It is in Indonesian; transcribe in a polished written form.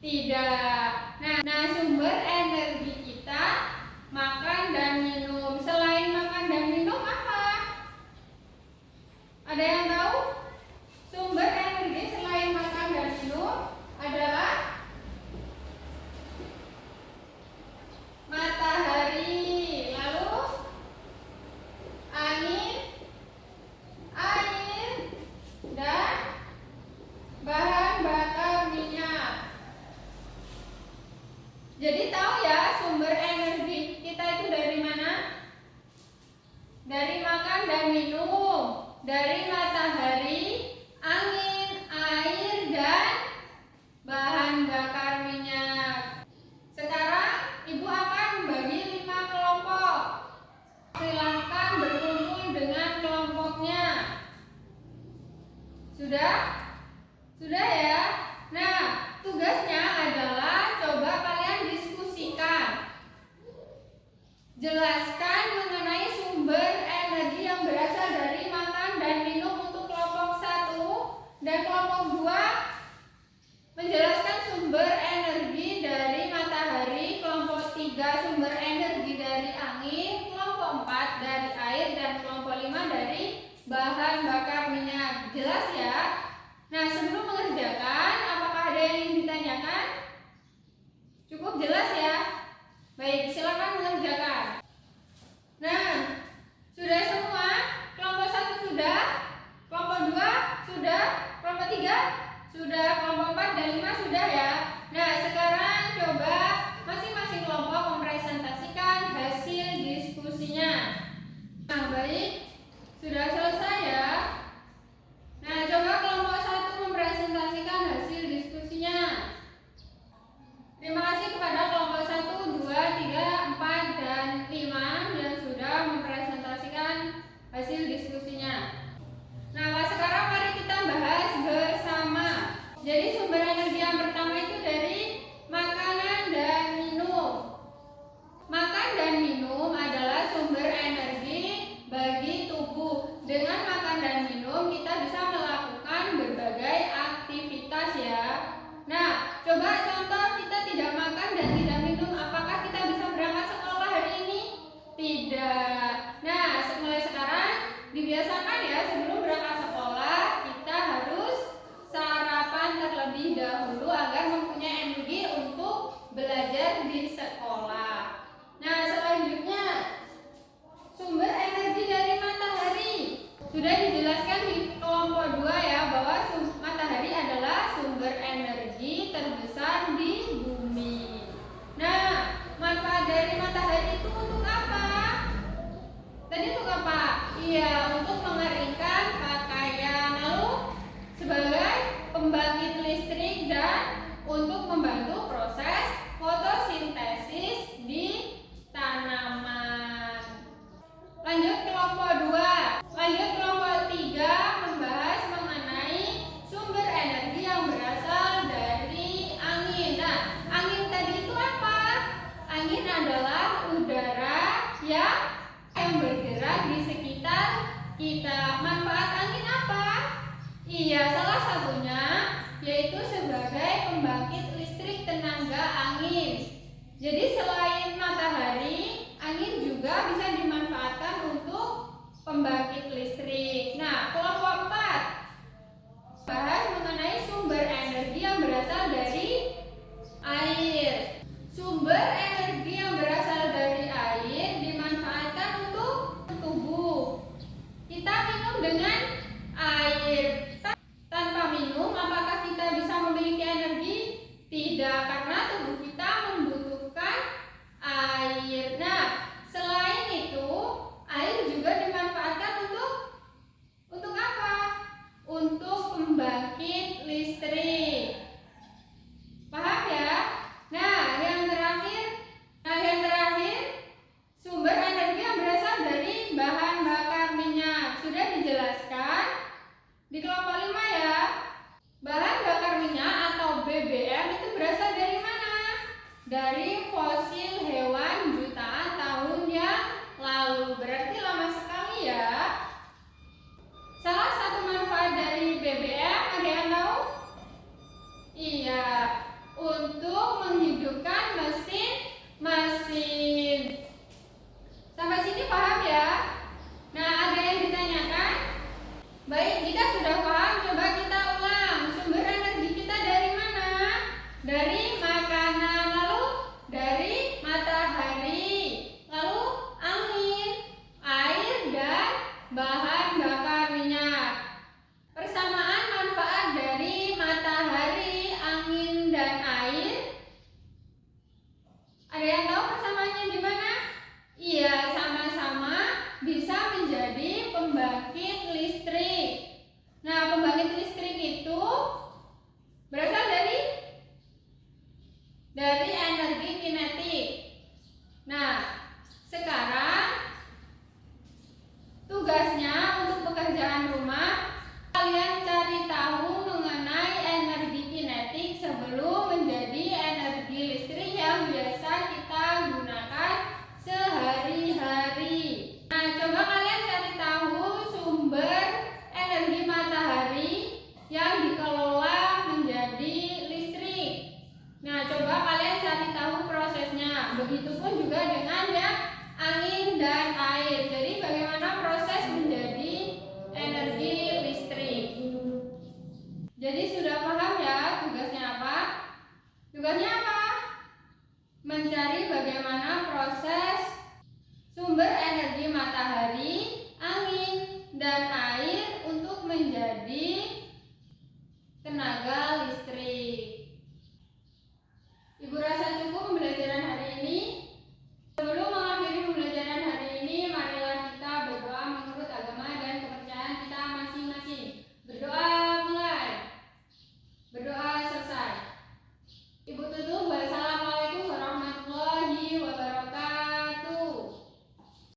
Tidak. Nah, sumber energi kita makan dan minum. Selain makan dan minum apa? Ada yang tahu? Sumber energi selain makan dan minum adalah matahari, lalu angin, air, dan bahan bakar minyak. Jadi tahu ya sumber energi kita itu dari mana? Dari makan dan minum, dari matahari, angin, air, dan bahan bakar minyak. Sekarang Ibu akan membagi 5 kelompok. Silahkan berkumpul dengan kelompoknya. Sudah? Sudah ya? Nah, tugasnya adalah coba kalian diskusikan. Jelaskan mengenai sumber energi yang berasal dari makan dan minum untuk kelompok 1 dan kelompok 2 menjelaskan sumber energi dari matahari, kelompok 3 sumber energi dari angin, kelompok 4 dari air, dan kelompok 5 dari bahan bakar minyak. Jelas ya? Nah, sebelum mengerjakan, apakah ada yang ingin ditanyakan? Cukup jelas ya? Baik, silakan mengerjakan. Nah, sudah semua? Kelompok 1 sudah? Kelompok 2 sudah? Kelompok 3 sudah? Kelompok 4 dan 5 sudah ya? Nah, sekarang coba masing-masing kelompok mempresentasikan hasil diskusinya. Nah, baik. Sudah selesai ya? Nah, coba kelompok 1 mempresentasikan hasil diskusinya. Terima kasih kepada kelompok 1, 2, 3, 4, dan 5 yang sudah mempresentasikan hasil diskusinya. Nah, sekarang mari kita bahas bersama. Jadi sumber energi yang pertama itu dari makanan dan minum. Makan dan minum adalah sumber energi bagi tubuh. Dengan makan dan minum kita bisa melakukan berbagai aktivitas ya. Nah, coba contoh kita tidak makan dan tidak minum, apakah kita bisa berangkat sekolah hari ini? Tidak. Nah, mulai sekarang dibiasakan ya sebelum berangkat sekolah kita harus sarapan terlebih dahulu agar mempunyai energi untuk belajar di sekolah. Nah, selanjutnya sumber energi dari matahari. Sudah dijelaskan di kelompok 2 ya bahwa matahari adalah sumber energi terbesar di bumi. Nah, manfaat dari matahari itu untuk apa? Tadi untuk apa? Iya, untuk mengeringkan pakaian, lalu sebagai pembangkit listrik dan untuk membantu proses fotosintesis di tanaman. Lanjut kelompok 2. Lanjut kelompok 3 membahas mengenai sumber energi yang berasal dari angin. Nah, angin tadi itu apa? Angin adalah udara yang bergerak di sekitar kita. Manfaat angin apa? Iya, salah satunya yaitu sebagai pembangkit listrik tenaga angin. Jadi selain matahari, angin juga bisa dimanfaatkan untuk pembangkit listrik. Nah, kelompok 4 bahas mengenai sumber energi yang berasal dari air. Sumber energi yang berasal dari air dimanfaatkan untuk tubuh. Kita minum dengan air. Tanpa minum, apakah kita bisa memiliki energi? Tidak, karena tubuh kita membutuhkan air. Nah, selain itu, air juga dimanfaatkan untuk apa? Untuk pembangkit listrik. Paham ya? Nah, yang terakhir sumber energi yang berasal dari bahan bakar minyak. Sudah dijelaskan di kelompok 5 ya. Bahan bakar minyak atau BBM itu berasal dari mana? Dari fosil hewan jutaan tahun yang lalu. Berarti lama sekali ya. Salah satu manfaat dari BBM ada yang tahu? Iya, untuk mencari bagaimana proses sumber energi matahari